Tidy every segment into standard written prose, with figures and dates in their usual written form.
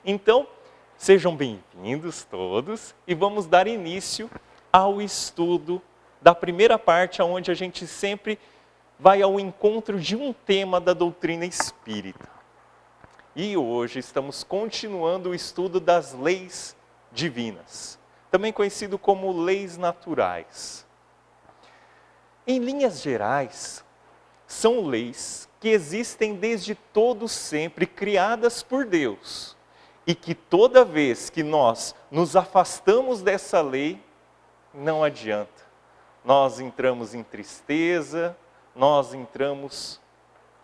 Então, sejam bem-vindos todos e vamos dar início ao estudo da primeira parte, onde a gente sempre vai ao encontro de um tema da doutrina espírita. E hoje estamos continuando o estudo das leis divinas, também conhecido como leis naturais. Em linhas gerais, são leis que existem desde todo sempre, criadas por Deus, e que toda vez que nós nos afastamos dessa lei, não adianta. Nós entramos em tristeza, nós entramos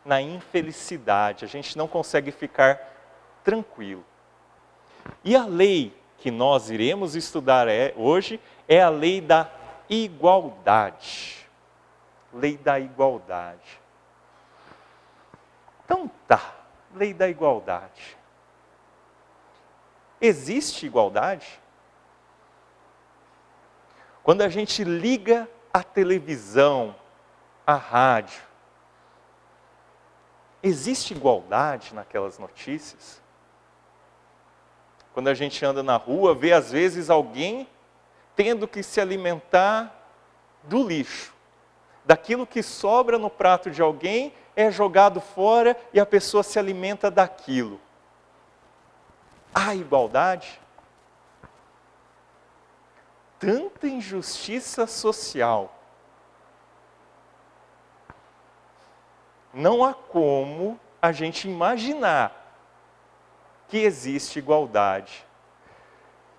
na infelicidade, a gente não consegue ficar tranquilo. E a lei que nós iremos estudar hoje é a lei da igualdade. Lei da igualdade. Então tá, lei da igualdade. Existe igualdade? Quando a gente liga a televisão, a rádio, existe igualdade naquelas notícias? Quando a gente anda na rua, vê às vezes alguém tendo que se alimentar do lixo. Daquilo que sobra no prato de alguém é jogado fora e a pessoa se alimenta daquilo. Há igualdade? Tanta injustiça social. Não há como a gente imaginar que existe igualdade.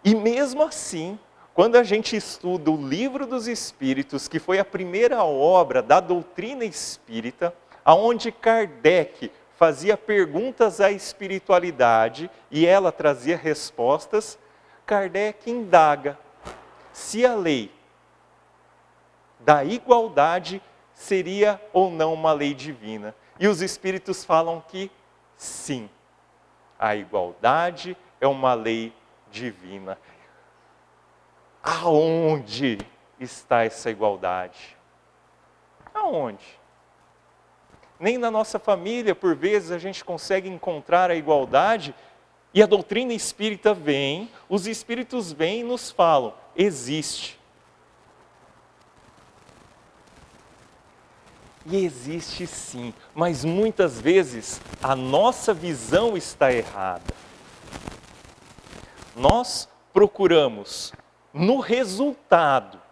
E mesmo assim, quando a gente estuda o Livro dos Espíritos, que foi a primeira obra da doutrina espírita, onde Kardec fazia perguntas à espiritualidade e ela trazia respostas, Kardec indaga se a lei da igualdade seria ou não uma lei divina. E os espíritos falam que sim, a igualdade é uma lei divina. Aonde está essa igualdade? Aonde? Nem na nossa família, por vezes, a gente consegue encontrar a igualdade, e a doutrina espírita vem, os espíritos vêm e nos falam, existe. E existe sim, mas muitas vezes a nossa visão está errada. Nós procuramos no resultado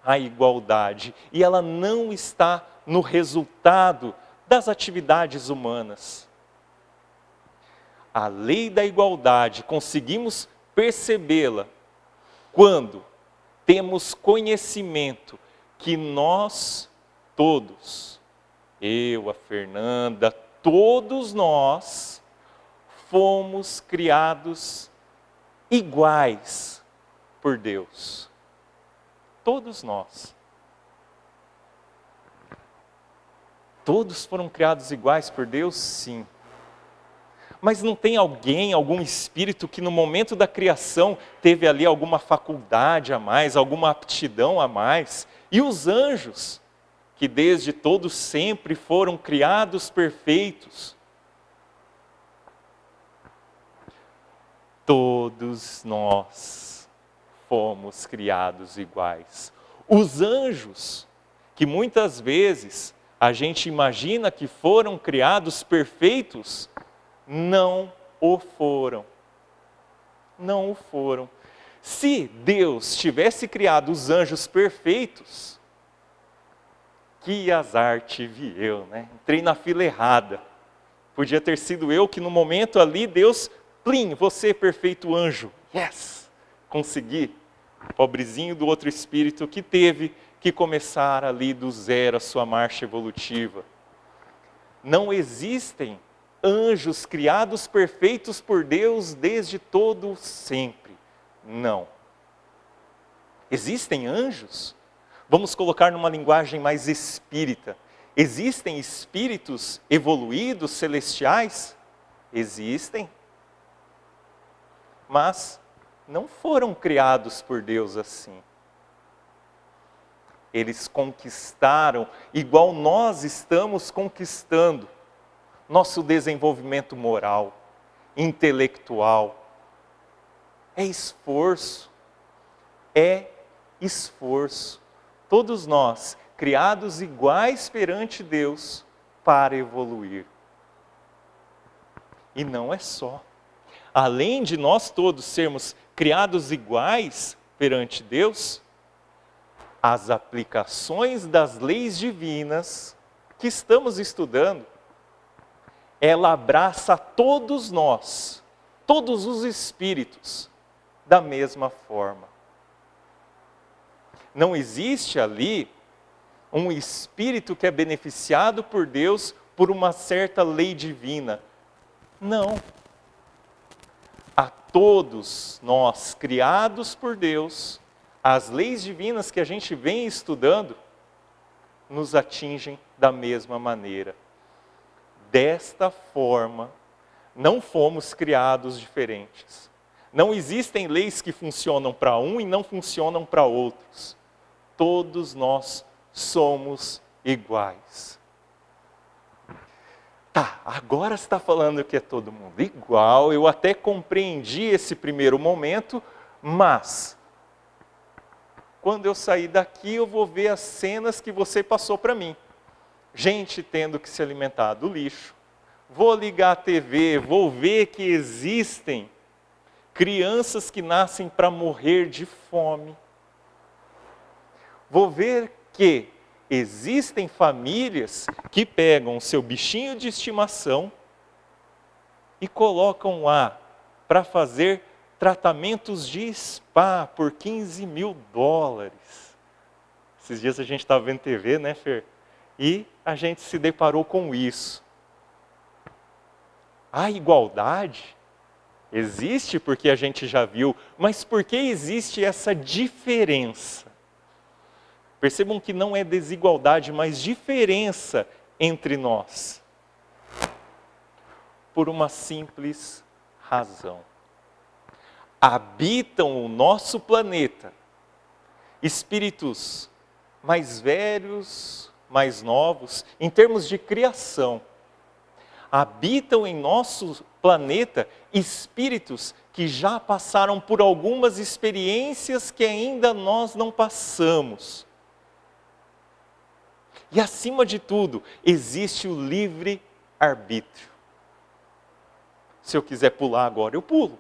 a igualdade, e ela não está no resultado das atividades humanas. A lei da igualdade, conseguimos percebê-la quando temos conhecimento que nós todos, eu, a Fernanda, todos nós fomos criados iguais por Deus. Todos nós. Todos foram criados iguais por Deus? Sim. Mas não tem alguém, algum espírito que no momento da criação teve ali alguma faculdade a mais, alguma aptidão a mais? E os anjos, que desde todos sempre foram criados perfeitos? Todos nós fomos criados iguais. Os anjos, que muitas vezes a gente imagina que foram criados perfeitos, não o foram. Não o foram. Se Deus tivesse criado os anjos perfeitos, que azar tive eu, né? Entrei na fila errada. Podia ter sido eu que no momento ali, Deus, plim, você perfeito anjo. Yes! Consegui. Pobrezinho do outro espírito que teve que começar ali do zero a sua marcha evolutiva. Não existem anjos criados perfeitos por Deus desde todo sempre. Não. Existem anjos? Vamos colocar numa linguagem mais espírita. Existem espíritos evoluídos, celestiais? Existem. Mas não foram criados por Deus assim. Eles conquistaram, igual nós estamos conquistando, nosso desenvolvimento moral, intelectual, É esforço. É esforço. Todos nós, criados iguais perante Deus para evoluir. E não é só. Além de nós todos sermos criados iguais perante Deus, as aplicações das leis divinas que estamos estudando, ela abraça todos nós, todos os espíritos, da mesma forma. Não existe ali um espírito que é beneficiado por Deus por uma certa lei divina. Não. A todos nós, criados por Deus, as leis divinas que a gente vem estudando, nos atingem da mesma maneira. Desta forma, não fomos criados diferentes. Não existem leis que funcionam para um e não funcionam para outros. Todos nós somos iguais. Tá, agora você está falando que é todo mundo igual, eu até compreendi esse primeiro momento, mas quando eu sair daqui eu vou ver as cenas que você passou para mim. Gente tendo que se alimentar do lixo, vou ligar a TV, vou ver que existem crianças que nascem para morrer de fome. Vou ver que existem famílias que pegam o seu bichinho de estimação e colocam lá para fazer tratamentos de spa por $15.000. Esses dias a gente estava vendo TV, né, Fer? E a gente se deparou com isso. A igualdade existe porque a gente já viu, mas por que existe essa diferença? Percebam que não é desigualdade, mas diferença entre nós. Por uma simples razão. Habitam o nosso planeta espíritos mais velhos, mais novos, em termos de criação. Habitam em nosso planeta espíritos que já passaram por algumas experiências que ainda nós não passamos. E acima de tudo, existe o livre-arbítrio. Se eu quiser pular agora, eu pulo.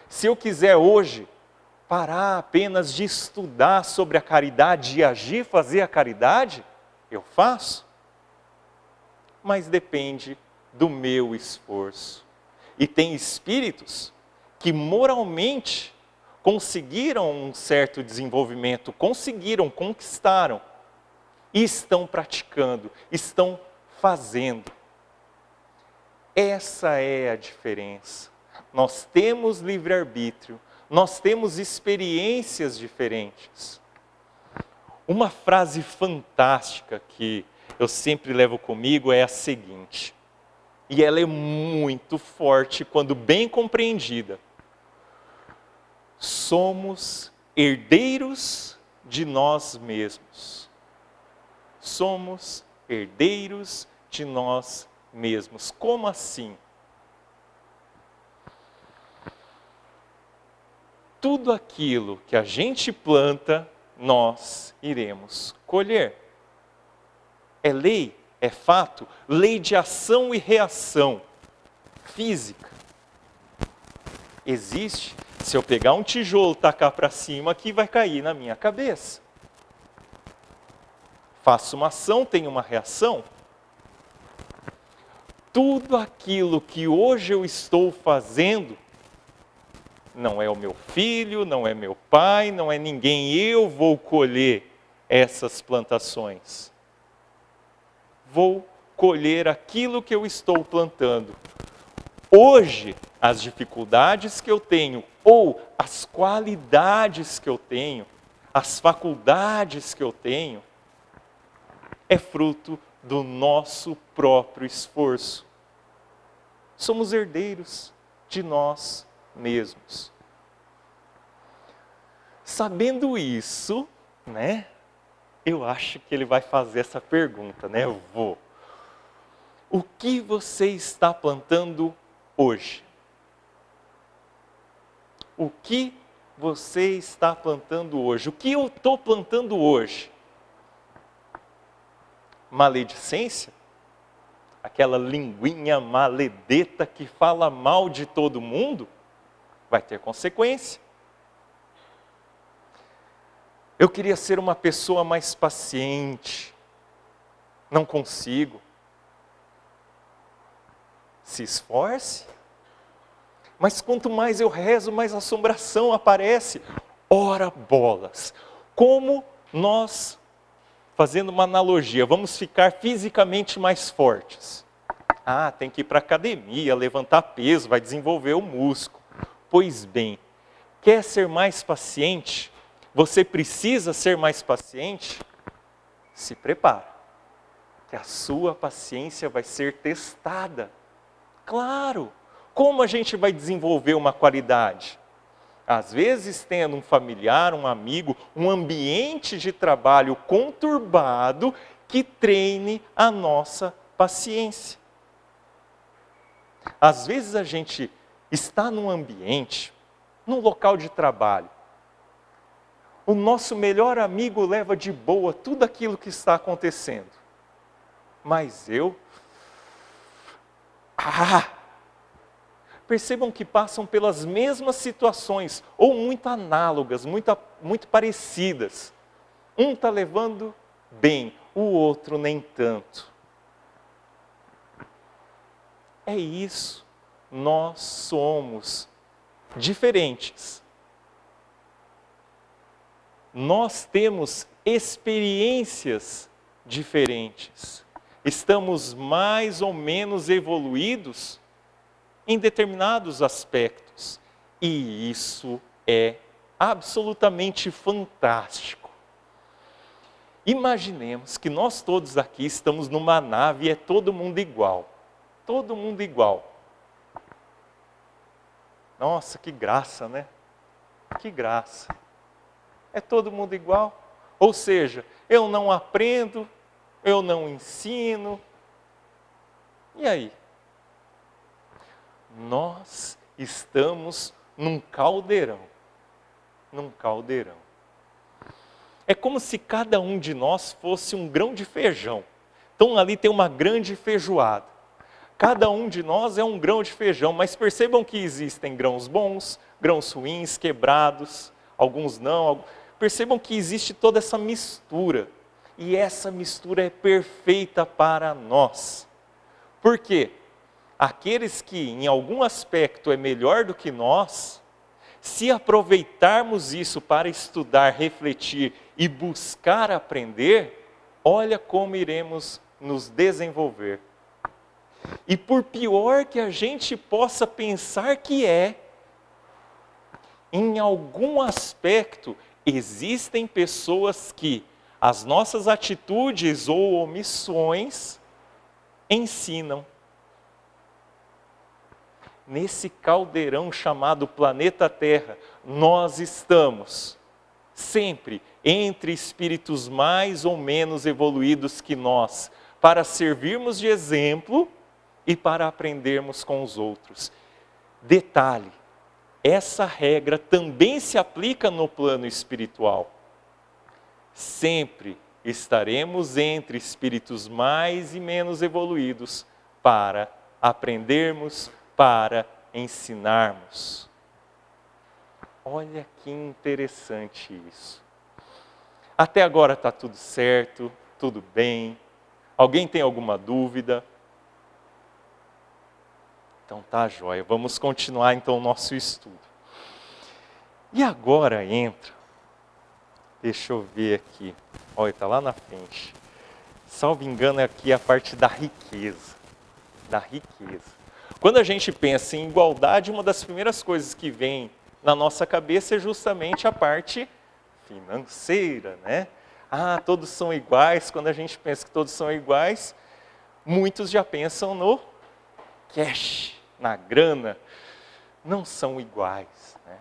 Se eu quiser hoje parar apenas de estudar sobre a caridade e agir, fazer a caridade, eu faço. Mas depende do meu esforço. E tem espíritos que moralmente conseguiram um certo desenvolvimento, conquistaram. E estão praticando, estão fazendo. Essa é a diferença. Nós temos livre-arbítrio, nós temos experiências diferentes. Uma frase fantástica que eu sempre levo comigo é a seguinte, e ela é muito forte quando bem compreendida. Somos herdeiros de nós mesmos. Somos herdeiros de nós mesmos. Como assim? Tudo aquilo que a gente planta, nós iremos colher. É lei, é fato, lei de ação e reação física. Existe. Se eu pegar um tijolo e tacar para cima, aqui vai cair na minha cabeça. Faço uma ação, tenho uma reação. Tudo aquilo que hoje eu estou fazendo, não é o meu filho, não é meu pai, não é ninguém, eu vou colher essas plantações. Vou colher aquilo que eu estou plantando. Hoje, as dificuldades que eu tenho, ou as qualidades que eu tenho, as faculdades que eu tenho, é fruto do nosso próprio esforço. Somos herdeiros de nós mesmos. Sabendo isso, né? Eu acho que ele vai fazer essa pergunta, né? Eu vou. O que você está plantando hoje? O que você está plantando hoje? O que eu estou plantando hoje? Maledicência? Aquela linguinha maledeta que fala mal de todo mundo? Vai ter consequência. Eu queria ser uma pessoa mais paciente. Não consigo. Se esforce. Mas quanto mais eu rezo, mais assombração aparece. Ora bolas. Como nós, fazendo uma analogia, vamos ficar fisicamente mais fortes? Ah, tem que ir para a academia, levantar peso, vai desenvolver o músculo. Pois bem, quer ser mais paciente? Você precisa ser mais paciente? Se prepara, que a sua paciência vai ser testada. Claro, como a gente vai desenvolver uma qualidade? Às vezes tendo um familiar, um amigo, um ambiente de trabalho conturbado que treine a nossa paciência. Às vezes a gente está num ambiente, num local de trabalho, o nosso melhor amigo leva de boa tudo aquilo que está acontecendo. Mas percebam que passam pelas mesmas situações, ou muito análogas, muito parecidas. Um está levando bem, o outro nem tanto. É isso, nós somos diferentes. Nós temos experiências diferentes. Estamos mais ou menos evoluídos em determinados aspectos. E isso é absolutamente fantástico. Imaginemos que nós todos aqui estamos numa nave e é todo mundo igual. Todo mundo igual. Nossa, que graça, né? Que graça. É todo mundo igual. Ou seja, eu não aprendo, eu não ensino. E aí? Nós estamos num caldeirão. Num caldeirão. É como se cada um de nós fosse um grão de feijão. Então ali tem uma grande feijoada. Cada um de nós é um grão de feijão, mas percebam que existem grãos bons, grãos ruins, quebrados, alguns não. Percebam que existe toda essa mistura. E essa mistura é perfeita para nós. Por quê? Aqueles que em algum aspecto é melhor do que nós, se aproveitarmos isso para estudar, refletir e buscar aprender, olha como iremos nos desenvolver. E por pior que a gente possa pensar que em algum aspecto existem pessoas que as nossas atitudes ou omissões ensinam. Nesse caldeirão chamado planeta Terra, nós estamos sempre entre espíritos mais ou menos evoluídos que nós, para servirmos de exemplo e para aprendermos com os outros. Detalhe, essa regra também se aplica no plano espiritual. Sempre estaremos entre espíritos mais e menos evoluídos para aprendermos, para ensinarmos. Olha que interessante isso. Até agora está tudo certo, tudo bem. Alguém tem alguma dúvida? Então tá jóia, vamos continuar então o nosso estudo. E agora entra, deixa eu ver aqui, olha, está lá na frente. Salvo engano, é aqui a parte da riqueza. Da riqueza. Quando a gente pensa em igualdade, uma das primeiras coisas que vem na nossa cabeça é justamente a parte financeira, né? Ah, todos são iguais. Quando a gente pensa que todos são iguais, muitos já pensam no cash, na grana. Não são iguais, né?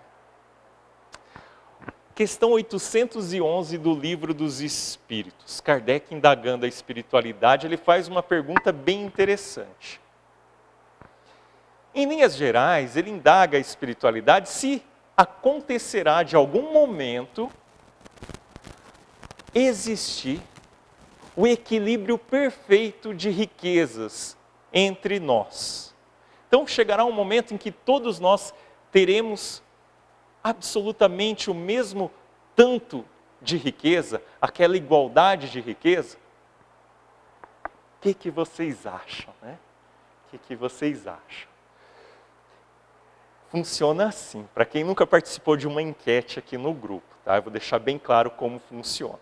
Questão 811 do Livro dos Espíritos. Kardec, indagando a espiritualidade, ele faz uma pergunta bem interessante. Em linhas gerais, ele indaga a espiritualidade se acontecerá de algum momento existir o equilíbrio perfeito de riquezas entre nós. Então chegará um momento em que todos nós teremos absolutamente o mesmo tanto de riqueza, aquela igualdade de riqueza. O que vocês acham, né? O que vocês acham? Funciona assim, para quem nunca participou de uma enquete aqui no grupo, tá? Eu vou deixar bem claro como funciona.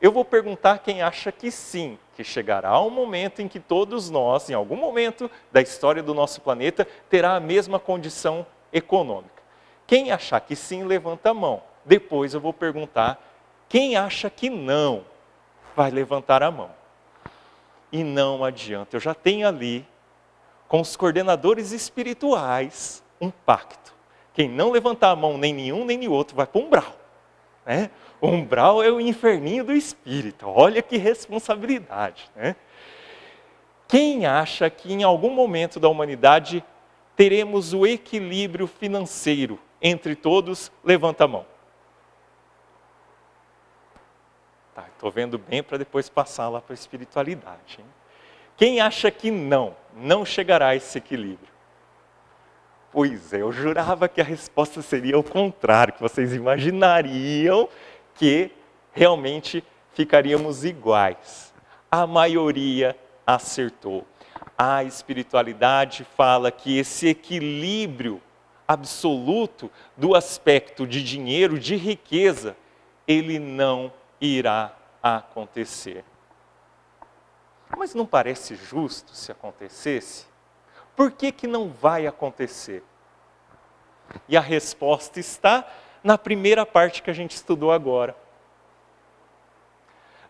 Eu vou perguntar quem acha que sim, que chegará um momento em que todos nós, em algum momento da história do nosso planeta, terá a mesma condição econômica. Quem achar que sim, levanta a mão. Depois eu vou perguntar quem acha que não, vai levantar a mão. E não adianta, eu já tenho ali, com os coordenadores espirituais, um pacto. Quem não levantar a mão, nem nenhum, nem nenhum outro, vai para o umbral. Né? O umbral é o inferninho do espírito. Olha que responsabilidade. Né? Quem acha que em algum momento da humanidade teremos o equilíbrio financeiro entre todos, levanta a mão. Tá, estou vendo bem para depois passar lá para a espiritualidade. Hein? Quem acha que não chegará a esse equilíbrio? Pois é, eu jurava que a resposta seria o contrário, que vocês imaginariam que realmente ficaríamos iguais. A maioria acertou. A espiritualidade fala que esse equilíbrio absoluto do aspecto de dinheiro, de riqueza, ele não irá acontecer. Mas não parece justo se acontecesse? Por que não vai acontecer? E a resposta está na primeira parte que a gente estudou agora.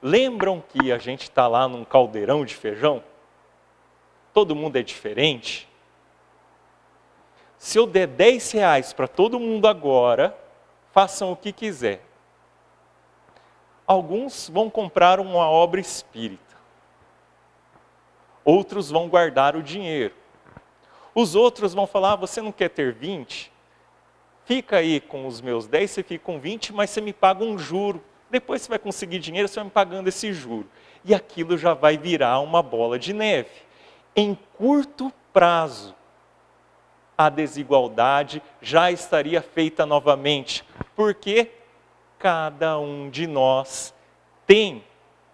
Lembram que a gente está lá num caldeirão de feijão? Todo mundo é diferente? Se eu der 10 reais para todo mundo agora, façam o que quiser. Alguns vão comprar uma obra espírita. Outros vão guardar o dinheiro. Os outros vão falar, você não quer ter 20? Fica aí com os meus 10, você fica com 20, mas você me paga um juro. Depois você vai conseguir dinheiro, você vai me pagando esse juro. E aquilo já vai virar uma bola de neve. Em curto prazo, a desigualdade já estaria feita novamente. Porque cada um de nós tem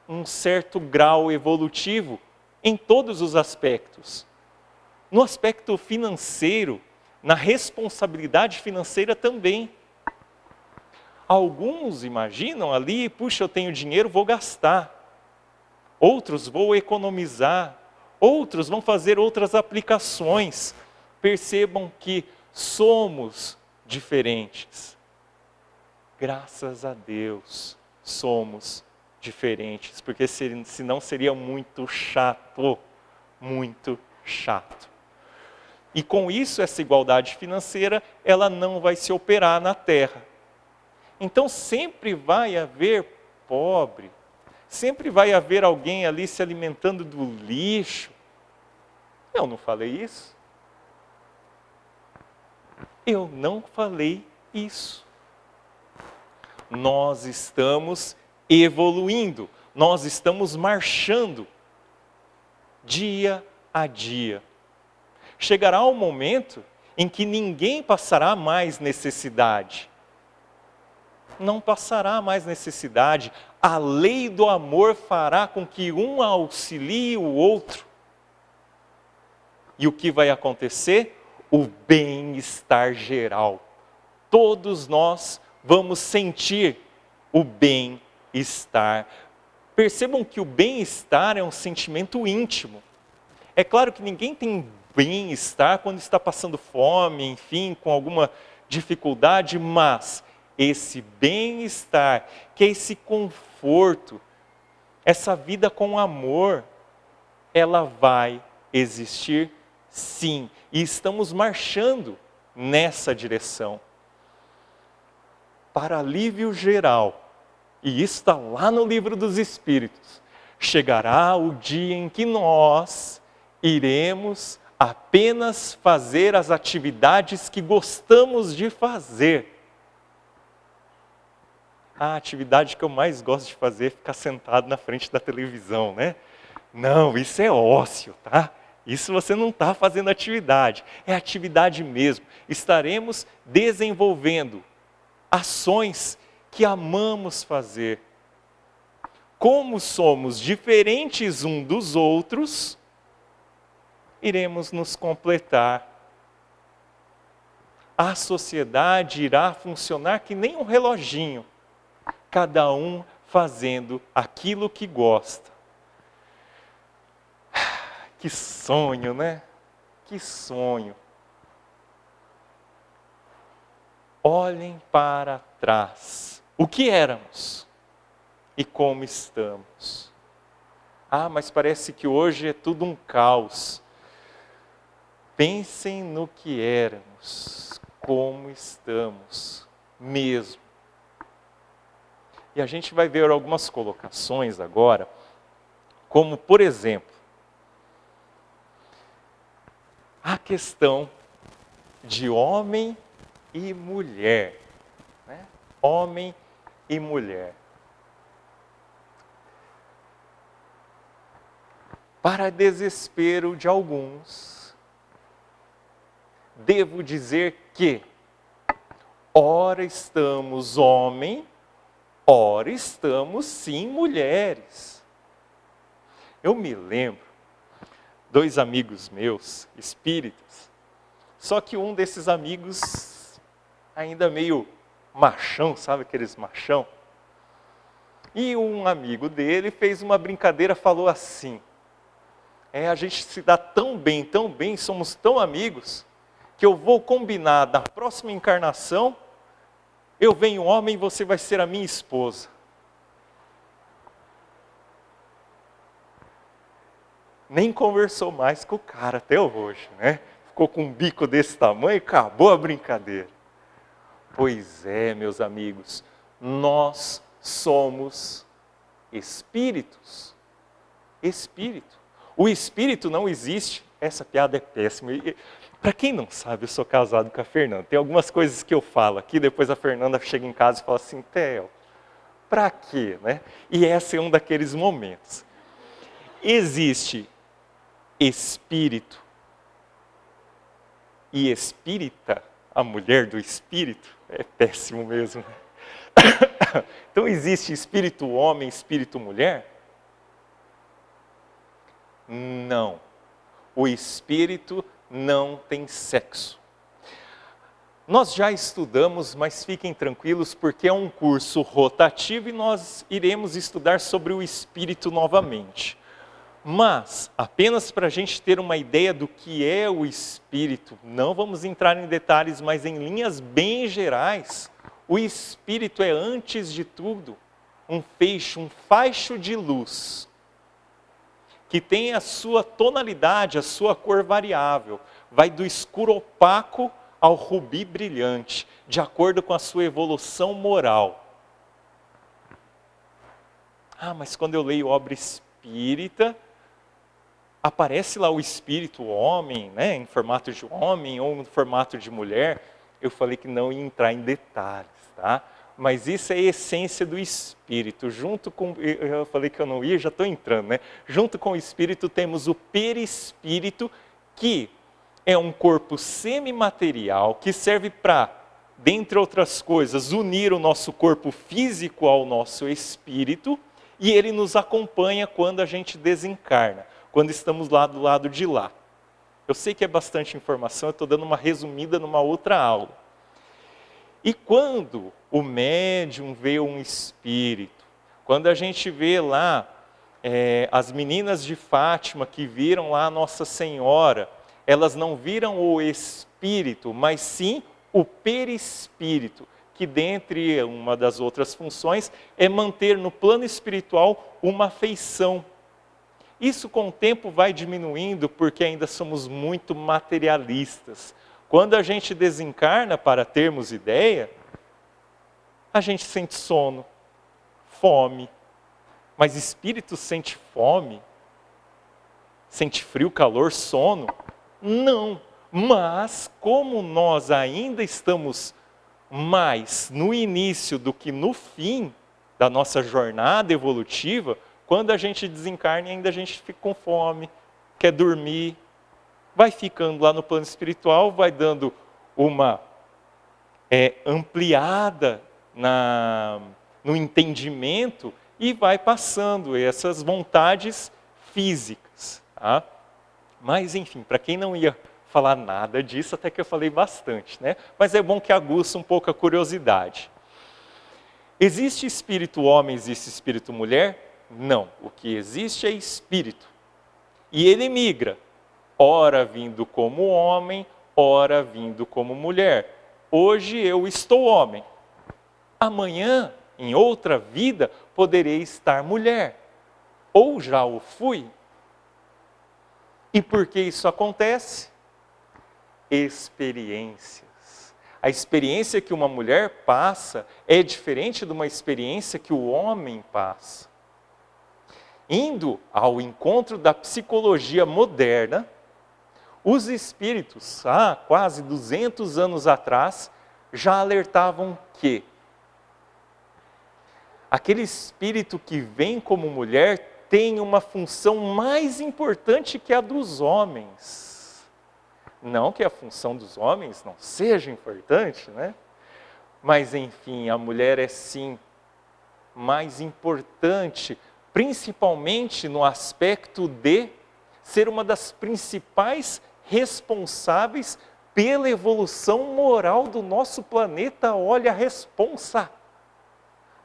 um certo grau evolutivo em todos os aspectos. No aspecto financeiro, na responsabilidade financeira também. Alguns imaginam ali, puxa, eu tenho dinheiro, vou gastar. Outros vão economizar. Outros vão fazer outras aplicações. Percebam que somos diferentes. Graças a Deus, somos diferentes. Porque senão seria muito chato. Muito chato. E com isso, essa igualdade financeira, ela não vai se operar na Terra. Então sempre vai haver pobre, sempre vai haver alguém ali se alimentando do lixo. Eu não falei isso. Eu não falei isso. Nós estamos evoluindo, nós estamos marchando dia a dia. Chegará um momento em que ninguém passará mais necessidade. Não passará mais necessidade. A lei do amor fará com que um auxilie o outro. E o que vai acontecer? O bem-estar geral. Todos nós vamos sentir o bem-estar. Percebam que o bem-estar é um sentimento íntimo. É claro que ninguém tem bem-estar quando está passando fome, enfim, com alguma dificuldade, mas esse bem-estar, que é esse conforto, essa vida com amor, ela vai existir sim. E estamos marchando nessa direção. Para alívio geral, e isso está lá no Livro dos Espíritos, chegará o dia em que nós iremos apenas fazer as atividades que gostamos de fazer. A atividade que eu mais gosto de fazer é ficar sentado na frente da televisão, né? Não, isso é ócio, tá? Isso você não está fazendo atividade, é atividade mesmo. Estaremos desenvolvendo ações que amamos fazer. Como somos diferentes um dos outros, iremos nos completar. A sociedade irá funcionar que nem um reloginho, cada um fazendo aquilo que gosta. Que sonho, né? Que sonho. Olhem para trás. O que éramos e como estamos. Ah, mas parece que hoje é tudo um caos. Pensem no que éramos, como estamos mesmo. E a gente vai ver algumas colocações agora, como por exemplo, a questão de homem e mulher. Né? Homem e mulher. Para desespero de alguns, devo dizer que, ora estamos homem, ora estamos sim mulheres. Eu me lembro, 2 amigos meus, espíritas, só que um desses amigos ainda meio machão, sabe aqueles machão? E um amigo dele fez uma brincadeira, falou assim, a gente se dá tão bem, somos tão amigos, que eu vou combinar na próxima encarnação, eu venho homem e você vai ser a minha esposa. Nem conversou mais com o cara até hoje, né? Ficou com um bico desse tamanho e acabou a brincadeira. Pois é, meus amigos, nós somos espíritos. Espírito. O espírito não existe. Essa piada é péssima. Para quem não sabe, eu sou casado com a Fernanda. Tem algumas coisas que eu falo aqui, depois a Fernanda chega em casa e fala assim, Theo, para quê? Né? E esse é um daqueles momentos. Existe espírito e espírita, a mulher do espírito, é péssimo mesmo. Então existe espírito homem, espírito mulher? Não. O espírito não tem sexo. Nós já estudamos, mas fiquem tranquilos porque é um curso rotativo e nós iremos estudar sobre o espírito novamente. Mas, apenas para a gente ter uma ideia do que é o espírito, não vamos entrar em detalhes, mas em linhas bem gerais, o espírito é, antes de tudo, um feixe, um faixo de luz, que tem a sua tonalidade, a sua cor variável, vai do escuro opaco ao rubi brilhante, de acordo com a sua evolução moral. Ah, mas quando eu leio obra espírita, aparece lá o espírito homem, né, em formato de homem ou em formato de mulher. Eu falei que não ia entrar em detalhes, tá? Mas isso é a essência do espírito. Junto com, eu falei que eu não ia, já estou entrando, né? Junto com o espírito temos o perispírito, que é um corpo semimaterial que serve para, dentre outras coisas, unir o nosso corpo físico ao nosso espírito, e ele nos acompanha quando a gente desencarna, quando estamos lá do lado de lá. Eu sei que é bastante informação, eu estou dando uma resumida numa outra aula. E quando o médium vê um espírito, quando a gente vê lá as meninas de Fátima que viram lá Nossa Senhora, elas não viram o espírito, mas sim o perispírito, que dentre uma das outras funções é manter no plano espiritual uma afeição. Isso com o tempo vai diminuindo porque ainda somos muito materialistas. Quando a gente desencarna, para termos ideia, a gente sente sono, fome. Mas espírito sente fome? Sente frio, calor, sono? Não. Mas como nós ainda estamos mais no início do que no fim da nossa jornada evolutiva, quando a gente desencarna ainda a gente fica com fome, quer dormir, vai ficando lá no plano espiritual, vai dando uma ampliada no entendimento e vai passando essas vontades físicas. Tá? Mas, enfim, para quem não ia falar nada disso, até que eu falei bastante, né? Mas é bom que aguça um pouco a curiosidade. Existe espírito homem, existe espírito mulher? Não. O que existe é espírito. E ele migra, ora vindo como homem, ora vindo como mulher. Hoje eu estou homem. Amanhã, em outra vida, poderei estar mulher. Ou já o fui. E por que isso acontece? Experiências. A experiência que uma mulher passa é diferente de uma experiência que o homem passa. Indo ao encontro da psicologia moderna, os espíritos, há quase 200 anos atrás, já alertavam que aquele espírito que vem como mulher tem uma função mais importante que a dos homens. Não que a função dos homens não seja importante, né? Mas, enfim, a mulher é sim mais importante, principalmente no aspecto de ser uma das principais responsáveis pela evolução moral do nosso planeta. Olha a responsa.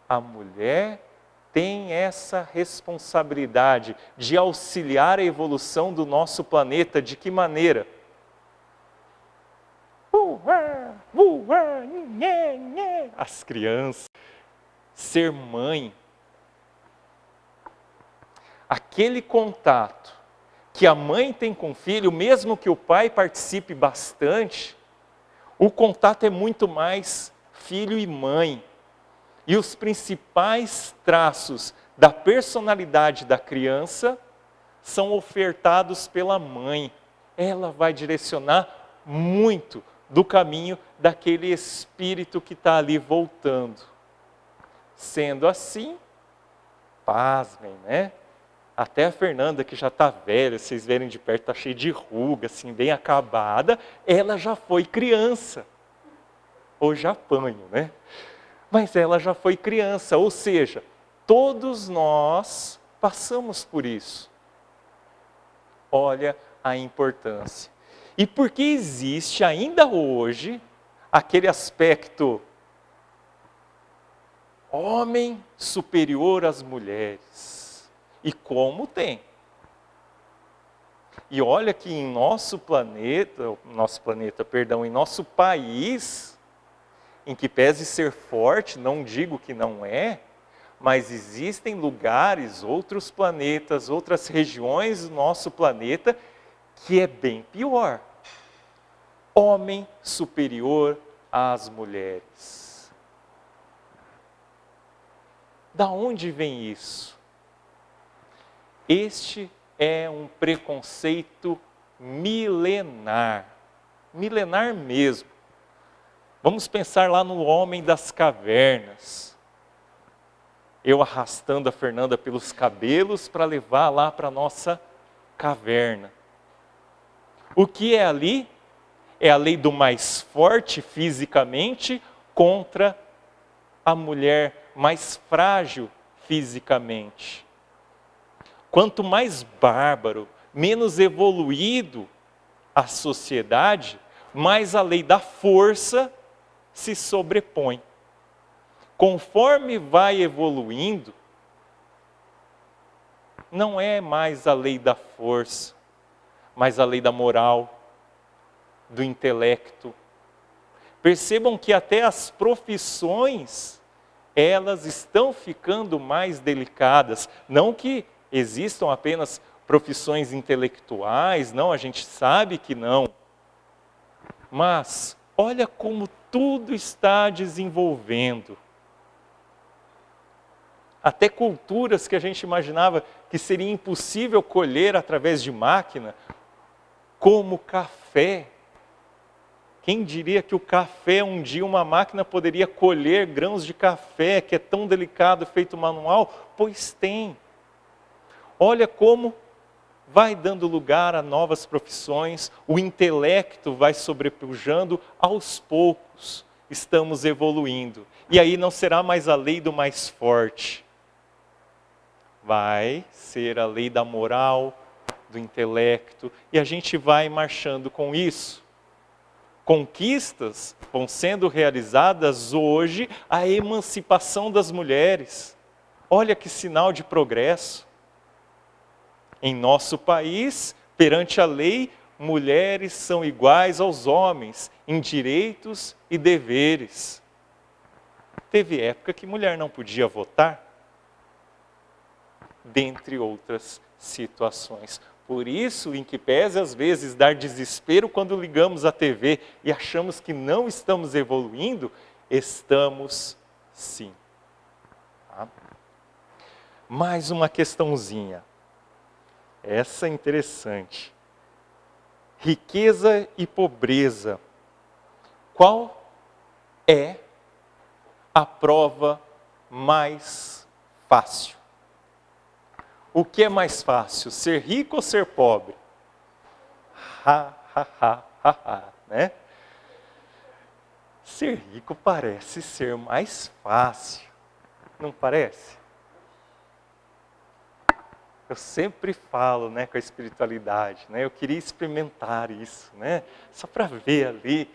A mulher tem essa responsabilidade de auxiliar a evolução do nosso planeta. De que maneira? As crianças. Ser mãe. Aquele contato que a mãe tem com o filho, mesmo que o pai participe bastante, o contato é muito mais filho e mãe. E os principais traços da personalidade da criança são ofertados pela mãe. Ela vai direcionar muito do caminho daquele espírito que está ali voltando. Sendo assim, pasmem, né? Até a Fernanda, que já está velha, vocês verem de perto, está cheia de ruga, assim, bem acabada, ela já foi criança. Hoje apanho, né? Mas ela já foi criança, ou seja, todos nós passamos por isso. Olha a importância. E porque existe ainda hoje aquele aspecto homem superior às mulheres. E como tem. E olha que em nosso país, em que pese ser forte, não digo que não é, mas existem lugares, outros planetas, outras regiões do nosso planeta, que é bem pior. Homem superior às mulheres. Da onde vem isso? Este é um preconceito milenar. Milenar mesmo. Vamos pensar lá no homem das cavernas. Eu arrastando a Fernanda pelos cabelos para levar lá para a nossa caverna. O que é ali? É a lei do mais forte fisicamente contra a mulher mais frágil fisicamente. Quanto mais bárbaro, menos evoluído a sociedade, mais a lei da força se sobrepõe. Conforme vai evoluindo, não é mais a lei da força, mas a lei da moral, do intelecto. Percebam que até as profissões, elas estão ficando mais delicadas. Não que existam apenas profissões intelectuais, não, a gente sabe que não. Mas olha como tudo está desenvolvendo. Até culturas que a gente imaginava que seria impossível colher através de máquina, como café. Quem diria que o café, um dia uma máquina poderia colher grãos de café, que é tão delicado, feito manual? Pois tem. Olha como vai dando lugar a novas profissões, o intelecto vai sobrepujando, aos poucos estamos evoluindo. E aí não será mais a lei do mais forte. Vai ser a lei da moral, do intelecto, e a gente vai marchando com isso. Conquistas vão sendo realizadas hoje, a emancipação das mulheres. Olha que sinal de progresso. Em nosso país, perante a lei, mulheres são iguais aos homens em direitos e deveres. Teve época que mulher não podia votar, dentre outras situações. Por isso, em que pese às vezes dar desespero quando ligamos a TV e achamos que não estamos evoluindo, estamos sim. Tá? Mais uma questãozinha. Essa é interessante. Riqueza e pobreza. Qual é a prova mais fácil? O que é mais fácil, ser rico ou ser pobre? Né? Ser rico parece ser mais fácil, não parece? Eu sempre falo, né, com a espiritualidade, né? Eu queria experimentar isso, né? Só para ver ali.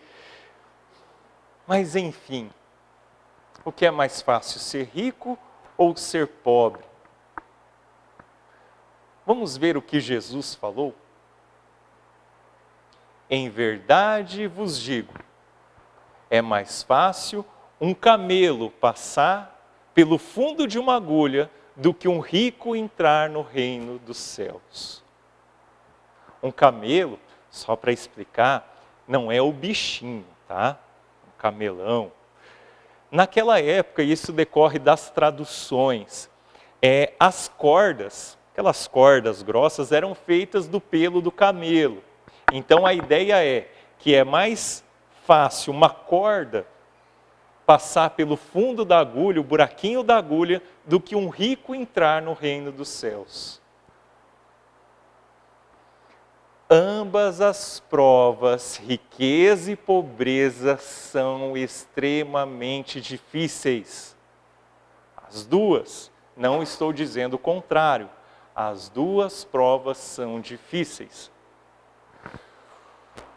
Mas enfim, o que é mais fácil, ser rico ou ser pobre? Vamos ver o que Jesus falou? Em verdade vos digo, é mais fácil um camelo passar pelo fundo de uma agulha do que um rico entrar no reino dos céus. Um camelo, só para explicar, não é o bichinho, tá? Um camelão. Naquela época, isso decorre das traduções, as cordas, aquelas cordas grossas, eram feitas do pelo do camelo. Então a ideia é que é mais fácil uma corda passar pelo fundo da agulha, o buraquinho da agulha, do que um rico entrar no reino dos céus. Ambas as provas, riqueza e pobreza, são extremamente difíceis. As duas, não estou dizendo o contrário, as duas provas são difíceis.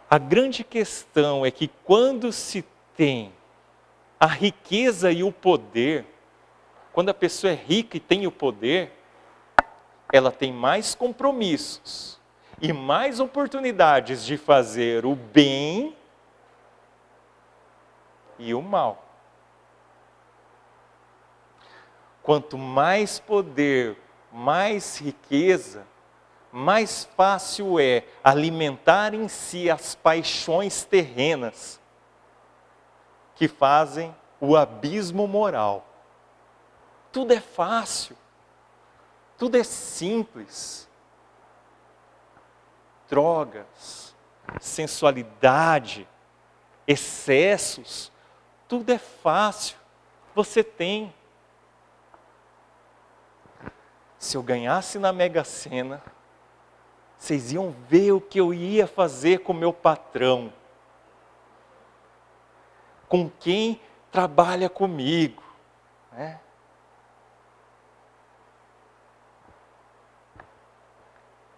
A grande questão é que quando se tem a riqueza e o poder, quando a pessoa é rica e tem o poder, ela tem mais compromissos e mais oportunidades de fazer o bem e o mal. Quanto mais poder, mais riqueza, mais fácil é alimentar em si as paixões terrenas que fazem o abismo moral. Tudo é fácil, tudo é simples. Drogas, sensualidade, excessos, tudo é fácil, você tem. Se eu ganhasse na Mega Sena, vocês iam ver o que eu ia fazer com o meu patrão, com quem trabalha comigo, né?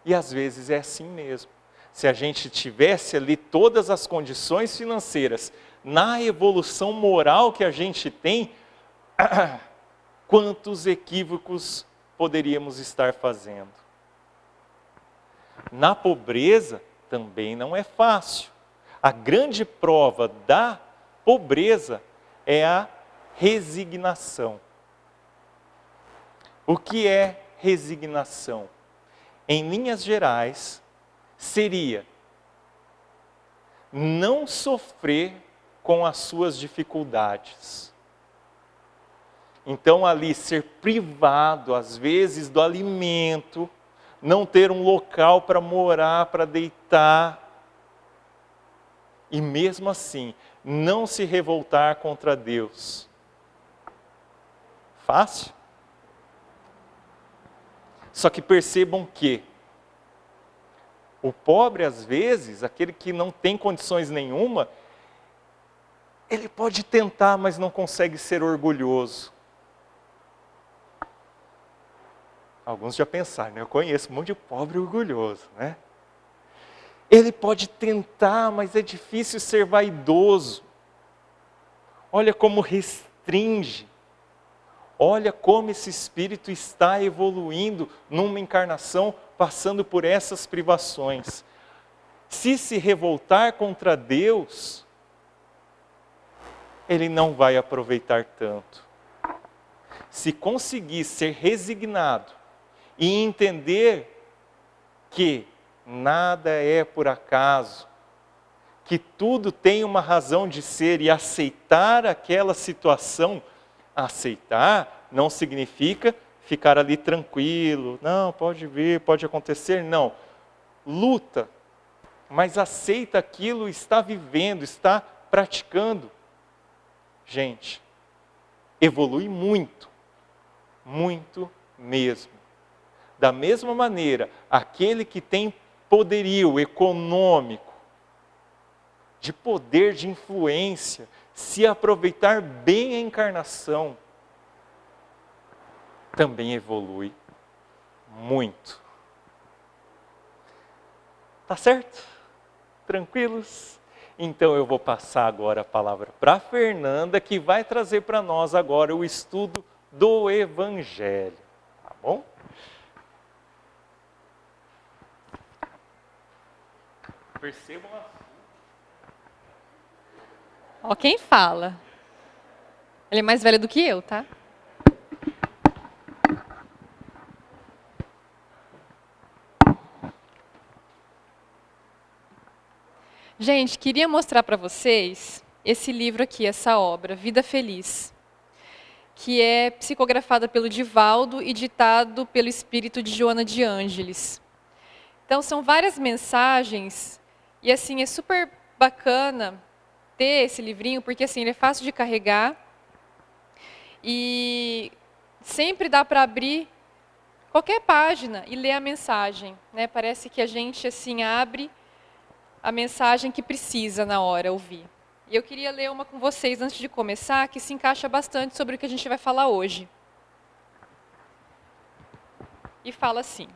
E às vezes é assim mesmo. Se a gente tivesse ali todas as condições financeiras, na evolução moral que a gente tem, quantos equívocos poderíamos estar fazendo? Na pobreza também não é fácil. A grande prova da pobreza é a resignação. O que é resignação? Em linhas gerais, seria não sofrer com as suas dificuldades. Então ali ser privado, às vezes, do alimento, não ter um local para morar, para deitar, e mesmo assim não se revoltar contra Deus. Fácil? Só que percebam que o pobre, às vezes, aquele que não tem condições nenhuma, ele pode tentar, mas não consegue ser orgulhoso. Alguns já pensaram, né? Eu conheço um monte de pobre orgulhoso, né? Ele pode tentar, mas é difícil ser vaidoso. Olha como restringe. Olha como esse espírito está evoluindo numa encarnação, passando por essas privações. Se revoltar contra Deus, ele não vai aproveitar tanto. Se conseguir ser resignado e entender que nada é por acaso, que tudo tem uma razão de ser e aceitar aquela situação, aceitar não significa ficar ali tranquilo, não, pode vir, pode acontecer, não. Luta, mas aceita aquilo, está vivendo, está praticando. Gente, evolui muito, muito mesmo. Da mesma maneira, aquele que tem poderio econômico, de poder de influência, se aproveitar bem a encarnação, também evolui muito. Tá certo? Tranquilos? Então eu vou passar agora a palavra para a Fernanda, que vai trazer para nós agora o estudo do Evangelho. Tá bom? Percebam a... Ó, quem fala? Ele é mais velho do que eu, tá? Gente, queria mostrar para vocês esse livro aqui, essa obra, Vida Feliz, que é psicografada pelo Divaldo e ditado pelo espírito de Joana de Ângeles. Então, são várias mensagens, e assim, é super bacana ter esse livrinho, porque assim, ele é fácil de carregar, e sempre dá para abrir qualquer página e ler a mensagem, né? Parece que a gente assim abre a mensagem que precisa na hora ouvir. E eu queria ler uma com vocês antes de começar, que se encaixa bastante sobre o que a gente vai falar hoje. E fala assim: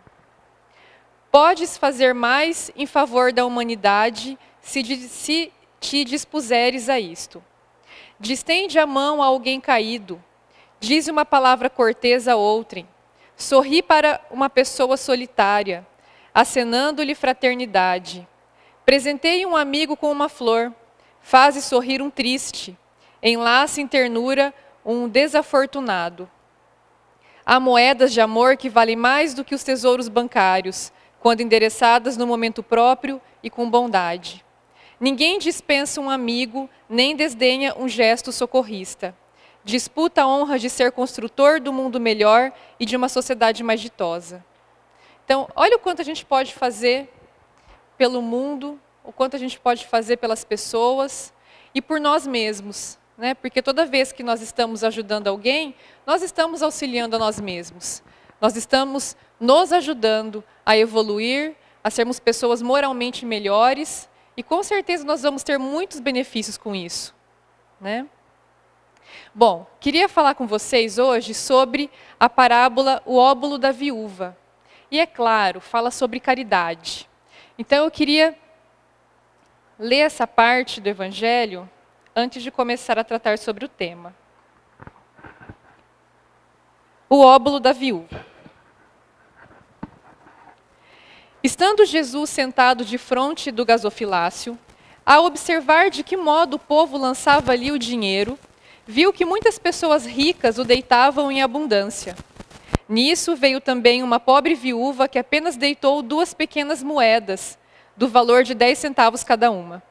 podes fazer mais em favor da humanidade se te dispuseres a isto. Distende a mão a alguém caído, diz uma palavra cortês a outrem, sorri para uma pessoa solitária, acenando-lhe fraternidade. Presenteie um amigo com uma flor, faze sorrir um triste, enlace em ternura um desafortunado. Há moedas de amor que valem mais do que os tesouros bancários, quando endereçadas no momento próprio e com bondade. Ninguém dispensa um amigo, nem desdenha um gesto socorrista. Disputa a honra de ser construtor do mundo melhor e de uma sociedade mais ditosa. Então, olha o quanto a gente pode fazer pelo mundo, o quanto a gente pode fazer pelas pessoas e por nós mesmos, né? Porque toda vez que nós estamos ajudando alguém, nós estamos auxiliando a nós mesmos. Nós estamos nos ajudando a evoluir, a sermos pessoas moralmente melhores, e com certeza nós vamos ter muitos benefícios com isso, né? Bom, queria falar com vocês hoje sobre a parábola O Óbolo da Viúva. E é claro, fala sobre caridade. Então eu queria ler essa parte do Evangelho antes de começar a tratar sobre o tema. O óbolo da viúva. Estando Jesus sentado defronte do gasofilácio, a observar de que modo o povo lançava ali o dinheiro, viu que muitas pessoas ricas o deitavam em abundância. Nisso veio também uma pobre viúva que apenas deitou 2 pequenas moedas, do valor de 10 centavos cada uma.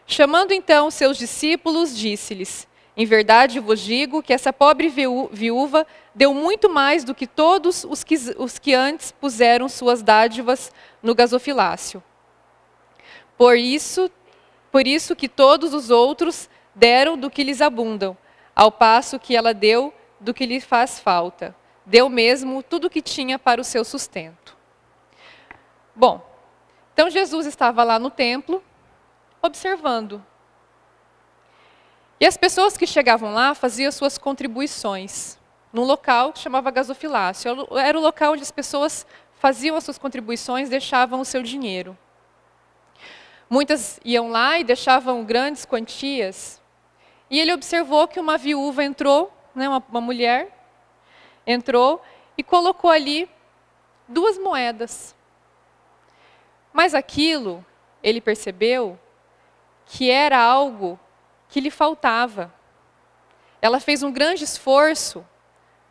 Chamando então seus discípulos, disse-lhes: em verdade vos digo que essa pobre viúva deu muito mais do que todos os que antes puseram suas dádivas no gasofilácio. Por isso, Por isso que todos os outros deram do que lhes abundam, ao passo que ela deu do que lhe faz falta. Deu mesmo tudo o que tinha para o seu sustento. Bom, então Jesus estava lá no templo, observando. E as pessoas que chegavam lá faziam suas contribuições, num local que chamava gasofilácio. Era o local onde as pessoas faziam as suas contribuições, deixavam o seu dinheiro. Muitas iam lá e deixavam grandes quantias. E ele observou que uma viúva entrou, né, uma mulher, entrou e colocou ali 2 moedas. Mas aquilo, ele percebeu que era algo que lhe faltava. Ela fez um grande esforço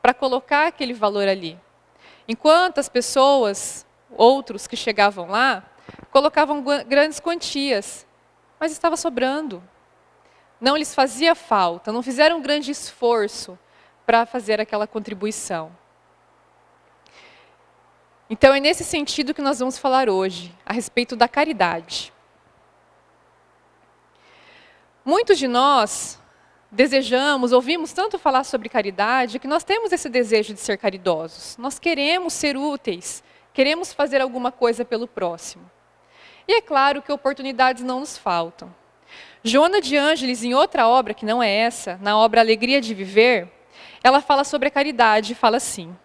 para colocar aquele valor ali. Enquanto as pessoas, outros que chegavam lá, colocavam grandes quantias, mas estava sobrando. Não lhes fazia falta, não fizeram um grande esforço para fazer aquela contribuição. Então é nesse sentido que nós vamos falar hoje, a respeito da caridade. Muitos de nós desejamos, ouvimos tanto falar sobre caridade, que nós temos esse desejo de ser caridosos. Nós queremos ser úteis, queremos fazer alguma coisa pelo próximo. E é claro que oportunidades não nos faltam. Joana de Ângeles, em outra obra, que não é essa, na obra Alegria de Viver, ela fala sobre a caridade e fala assim,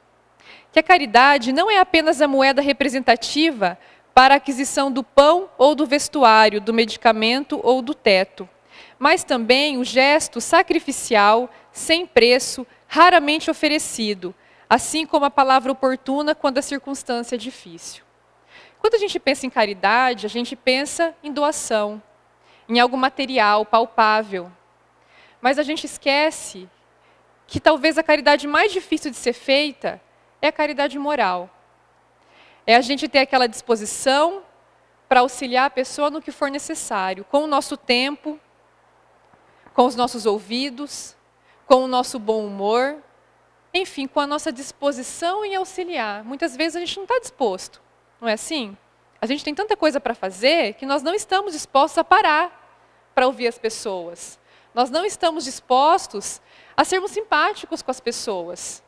que a caridade não é apenas a moeda representativa para a aquisição do pão ou do vestuário, do medicamento ou do teto, mas também o gesto sacrificial, sem preço, raramente oferecido, assim como a palavra oportuna quando a circunstância é difícil. Quando a gente pensa em caridade, a gente pensa em doação, em algo material, palpável. Mas a gente esquece que talvez a caridade mais difícil de ser feita é a caridade moral. É a gente ter aquela disposição para auxiliar a pessoa no que for necessário, com o nosso tempo, com os nossos ouvidos, com o nosso bom humor, enfim, com a nossa disposição em auxiliar. Muitas vezes a gente não está disposto, não é assim? A gente tem tanta coisa para fazer que nós não estamos dispostos a parar para ouvir as pessoas. Nós não estamos dispostos a sermos simpáticos com as pessoas.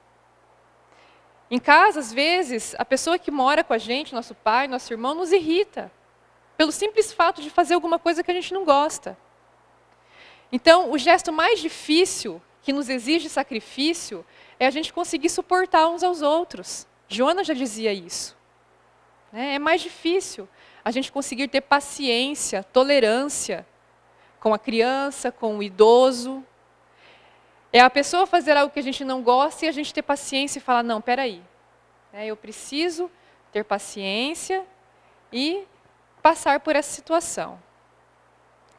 Em casa, às vezes, a pessoa que mora com a gente, nosso pai, nosso irmão, nos irrita, pelo simples fato de fazer alguma coisa que a gente não gosta. Então, o gesto mais difícil, que nos exige sacrifício, é a gente conseguir suportar uns aos outros. Joana já dizia isso. É mais difícil a gente conseguir ter paciência, tolerância com a criança, com o idoso. É a pessoa fazer algo que a gente não gosta e a gente ter paciência e falar, não, peraí, eu preciso ter paciência e passar por essa situação.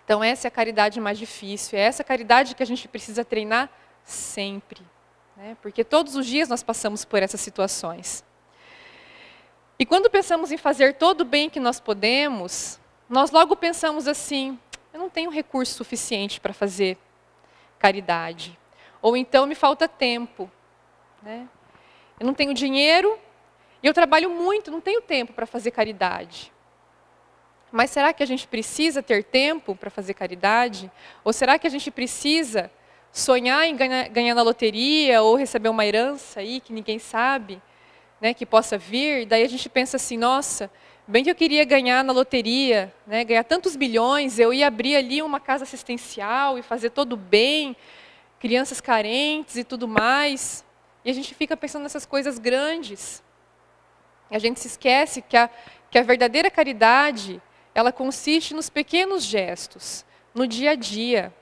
Então essa é a caridade mais difícil, é essa caridade que a gente precisa treinar sempre, porque todos os dias nós passamos por essas situações. E quando pensamos em fazer todo o bem que nós podemos, nós logo pensamos assim, eu não tenho recurso suficiente para fazer caridade. Ou então me falta tempo. Eu não tenho dinheiro e eu trabalho muito, não tenho tempo para fazer caridade. Mas será que a gente precisa ter tempo para fazer caridade? Ou será que a gente precisa sonhar em ganhar na loteria ou receber uma herança aí que ninguém sabe, que possa vir? Daí a gente pensa assim, nossa, bem que eu queria ganhar na loteria, ganhar tantos milhões, eu ia abrir ali uma casa assistencial e fazer todo o bem, crianças carentes e tudo mais. E a gente fica pensando nessas coisas grandes. A gente se esquece que a verdadeira caridade, ela consiste nos pequenos gestos, no dia a dia.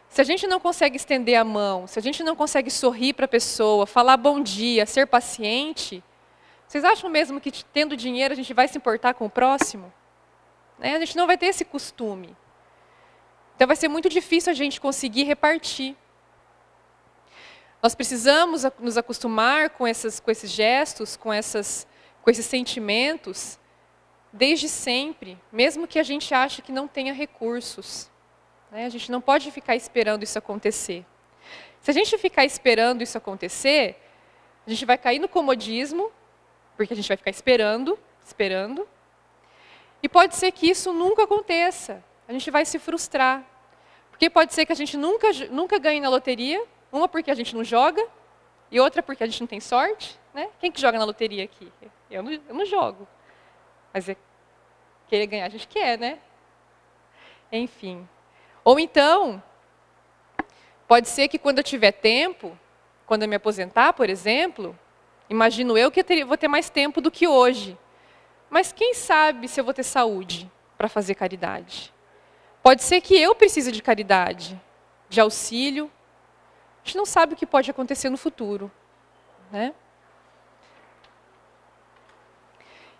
Se a gente não consegue estender a mão, se a gente não consegue sorrir para a pessoa, falar bom dia, ser paciente, vocês acham mesmo que tendo dinheiro a gente vai se importar com o próximo? A gente não vai ter esse costume. Então vai ser muito difícil a gente conseguir repartir. Nós precisamos nos acostumar com esses gestos, com esses sentimentos, desde sempre, mesmo que a gente ache que não tenha recursos. A gente não pode ficar esperando isso acontecer. Se a gente ficar esperando isso acontecer, a gente vai cair no comodismo, porque a gente vai ficar esperando, e pode ser que isso nunca aconteça. A gente vai se frustrar. Porque pode ser que a gente nunca ganhe na loteria, uma porque a gente não joga, e outra porque a gente não tem sorte. Né? Quem que joga na loteria aqui? Eu não jogo. Mas querer ganhar a gente quer, né? Enfim. Ou então, pode ser que quando eu tiver tempo, quando eu me aposentar, por exemplo, imagino eu que vou ter mais tempo do que hoje. Mas quem sabe se eu vou ter saúde para fazer caridade? Pode ser que eu precise de caridade, de auxílio. A gente não sabe o que pode acontecer no futuro. Né?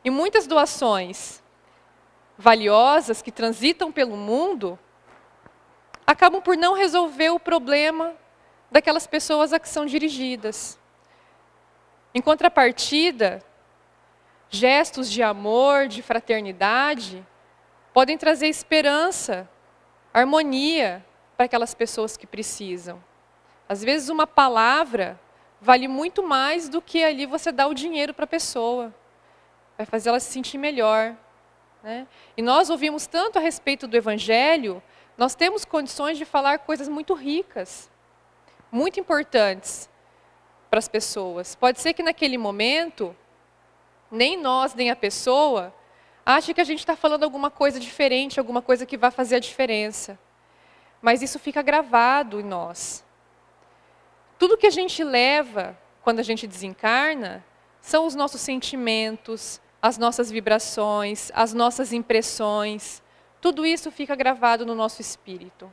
E muitas doações valiosas que transitam pelo mundo acabam por não resolver o problema daquelas pessoas a que são dirigidas. Em contrapartida, gestos de amor, de fraternidade, podem trazer esperança, harmonia para aquelas pessoas que precisam. Às vezes uma palavra vale muito mais do que ali você dar o dinheiro para a pessoa. Vai fazer ela se sentir melhor. Né? E nós ouvimos tanto a respeito do Evangelho, nós temos condições de falar coisas muito ricas, muito importantes para as pessoas. Pode ser que naquele momento, nem nós, nem a pessoa, ache que a gente está falando alguma coisa diferente, alguma coisa que vai fazer a diferença. Mas isso fica gravado em nós. Tudo que a gente leva quando a gente desencarna são os nossos sentimentos, as nossas vibrações, as nossas impressões. Tudo isso fica gravado no nosso espírito.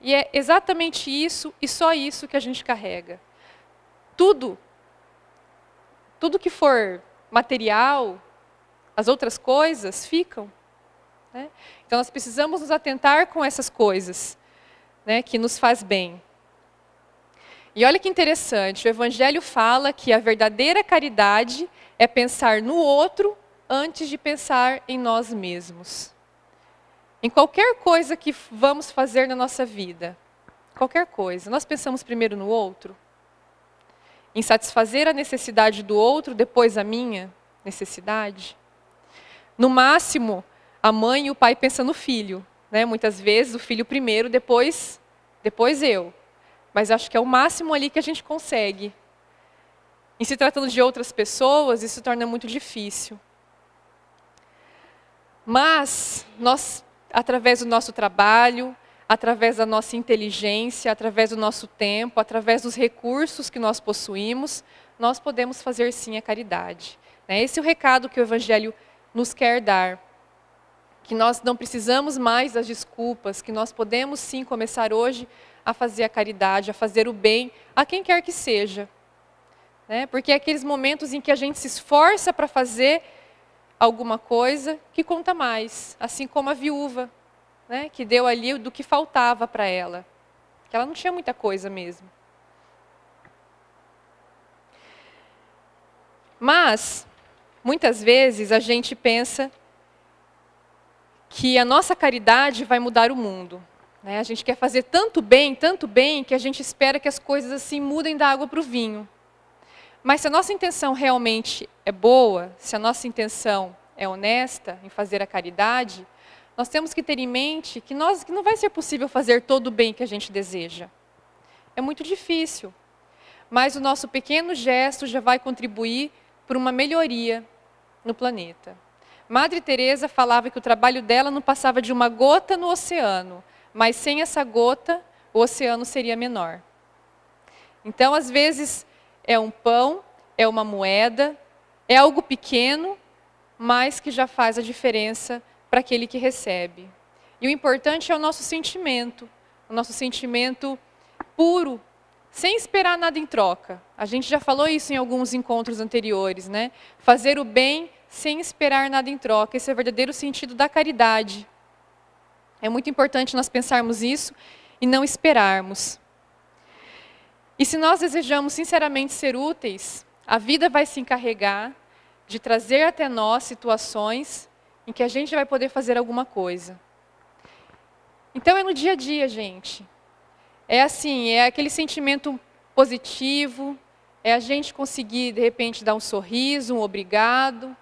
E é exatamente isso e só isso que a gente carrega. Tudo que for material, as outras coisas ficam. Né? Então nós precisamos nos atentar com essas coisas, né, que nos faz bem. E olha que interessante, o Evangelho fala que a verdadeira caridade é pensar no outro antes de pensar em nós mesmos. Em qualquer coisa que vamos fazer na nossa vida, qualquer coisa, nós pensamos primeiro no outro? Em satisfazer a necessidade do outro, depois a minha necessidade? No máximo, a mãe e o pai pensam no filho. Né? Muitas vezes o filho primeiro, depois eu. Mas acho que é o máximo ali que a gente consegue. Em se tratando de outras pessoas, isso torna muito difícil. Mas nós, através do nosso trabalho, através da nossa inteligência, através do nosso tempo, através dos recursos que nós possuímos, nós podemos fazer sim a caridade. Esse é o recado que o Evangelho nos quer dar. Que nós não precisamos mais das desculpas, que nós podemos sim começar hoje a fazer a caridade, a fazer o bem a quem quer que seja. Né? Porque é aqueles momentos em que a gente se esforça para fazer alguma coisa que conta mais. Assim como a viúva, né? Que deu ali do que faltava para ela. Que ela não tinha muita coisa mesmo. Mas, muitas vezes a gente pensa que a nossa caridade vai mudar o mundo. Né? A gente quer fazer tanto bem, que a gente espera que as coisas assim mudem da água para o vinho. Mas se a nossa intenção realmente é boa, se a nossa intenção é honesta em fazer a caridade, nós temos que ter em mente que não vai ser possível fazer todo o bem que a gente deseja. É muito difícil. Mas o nosso pequeno gesto já vai contribuir para uma melhoria no planeta. Madre Teresa falava que o trabalho dela não passava de uma gota no oceano, mas sem essa gota, o oceano seria menor. Então, às vezes, é um pão, é uma moeda, é algo pequeno, mas que já faz a diferença para aquele que recebe. E o importante é o nosso sentimento puro, sem esperar nada em troca. A gente já falou isso em alguns encontros anteriores, né? Fazer o bem sem esperar nada em troca. Esse é o verdadeiro sentido da caridade. É muito importante nós pensarmos isso e não esperarmos. E se nós desejamos sinceramente ser úteis, a vida vai se encarregar de trazer até nós situações em que a gente vai poder fazer alguma coisa. Então é no dia a dia, gente. É assim, é aquele sentimento positivo, é a gente conseguir, de repente, dar um sorriso, um obrigado,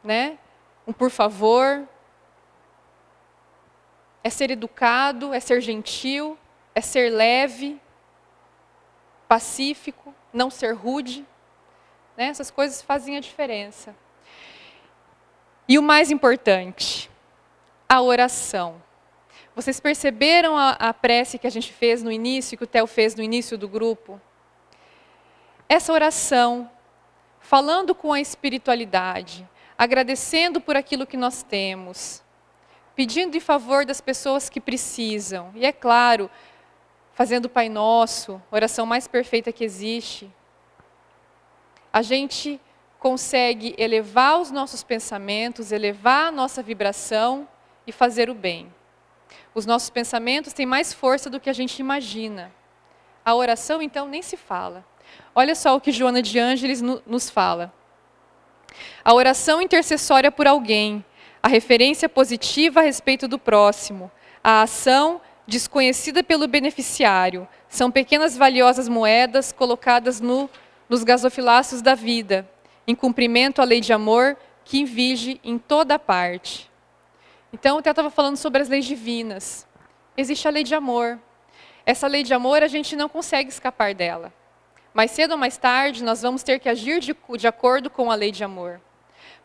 né? Um por favor. é ser educado, é ser gentil, é ser leve, pacífico, não ser rude. Né? Essas coisas fazem a diferença. E o mais importante, a oração. Vocês perceberam a prece que a gente fez no início, que o Theo fez no início do grupo? Essa oração, falando com a espiritualidade, agradecendo por aquilo que nós temos, pedindo em favor das pessoas que precisam. E é claro, fazendo o Pai Nosso, oração mais perfeita que existe, a gente consegue elevar os nossos pensamentos, elevar a nossa vibração e fazer o bem. Os nossos pensamentos têm mais força do que a gente imagina. A oração, então, nem se fala. Olha só o que Joana de Ângeles nos fala. A oração intercessória por alguém, a referência positiva a respeito do próximo, a ação desconhecida pelo beneficiário, são pequenas valiosas moedas colocadas nos gasofilaços da vida, em cumprimento à lei de amor que vige em toda parte. Então, o Theo estava falando sobre as leis divinas. Existe a lei de amor. Essa lei de amor, a gente não consegue escapar dela. Mais cedo ou mais tarde, nós vamos ter que agir de acordo com a lei de amor.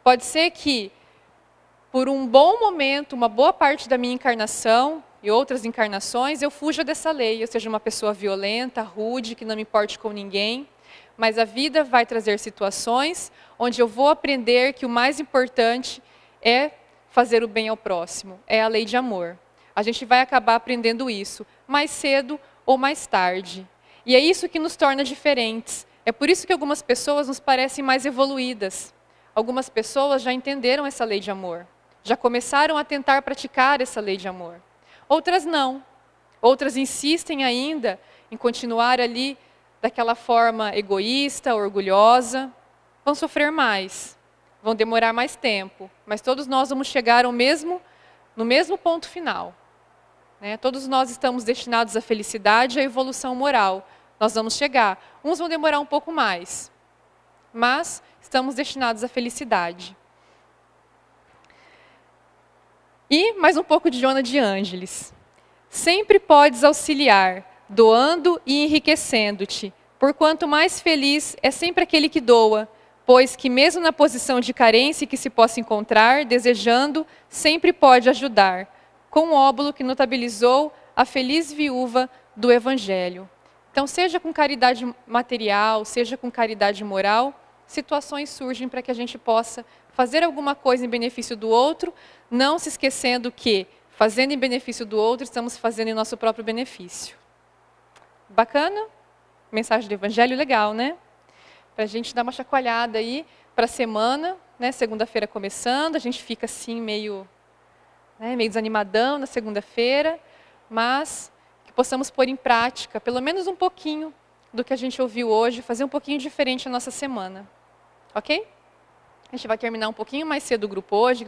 Pode ser que, por um bom momento, uma boa parte da minha encarnação e outras encarnações, eu fuja dessa lei. Eu seja uma pessoa violenta, rude, que não me importe com ninguém. Mas a vida vai trazer situações onde eu vou aprender que o mais importante é fazer o bem ao próximo. É a lei de amor. A gente vai acabar aprendendo isso, mais cedo ou mais tarde. E é isso que nos torna diferentes. É por isso que algumas pessoas nos parecem mais evoluídas. Algumas pessoas já entenderam essa lei de amor. Já começaram a tentar praticar essa lei de amor. Outras não. Outras insistem ainda em continuar ali daquela forma egoísta, orgulhosa. Vão sofrer mais. Vão demorar mais tempo. Mas todos nós vamos chegar no mesmo ponto final. Né? Todos nós estamos destinados à felicidade e à evolução moral. Nós vamos chegar. Uns vão demorar um pouco mais, mas estamos destinados à felicidade. E mais um pouco de Joana de Ângeles. Sempre podes auxiliar, doando e enriquecendo-te, porquanto mais feliz é sempre aquele que doa, pois que mesmo na posição de carência que se possa encontrar, desejando, sempre pode ajudar, com o óbolo que notabilizou a feliz viúva do Evangelho. Então, seja com caridade material, seja com caridade moral, situações surgem para que a gente possa fazer alguma coisa em benefício do outro, não se esquecendo que, fazendo em benefício do outro, estamos fazendo em nosso próprio benefício. Bacana? Mensagem do Evangelho legal, né? Para a gente dar uma chacoalhada aí para a semana, né? Segunda-feira começando, a gente fica assim meio desanimadão na segunda-feira, mas que possamos pôr em prática, pelo menos um pouquinho do que a gente ouviu hoje, fazer um pouquinho diferente a nossa semana. Ok? A gente vai terminar um pouquinho mais cedo o grupo hoje.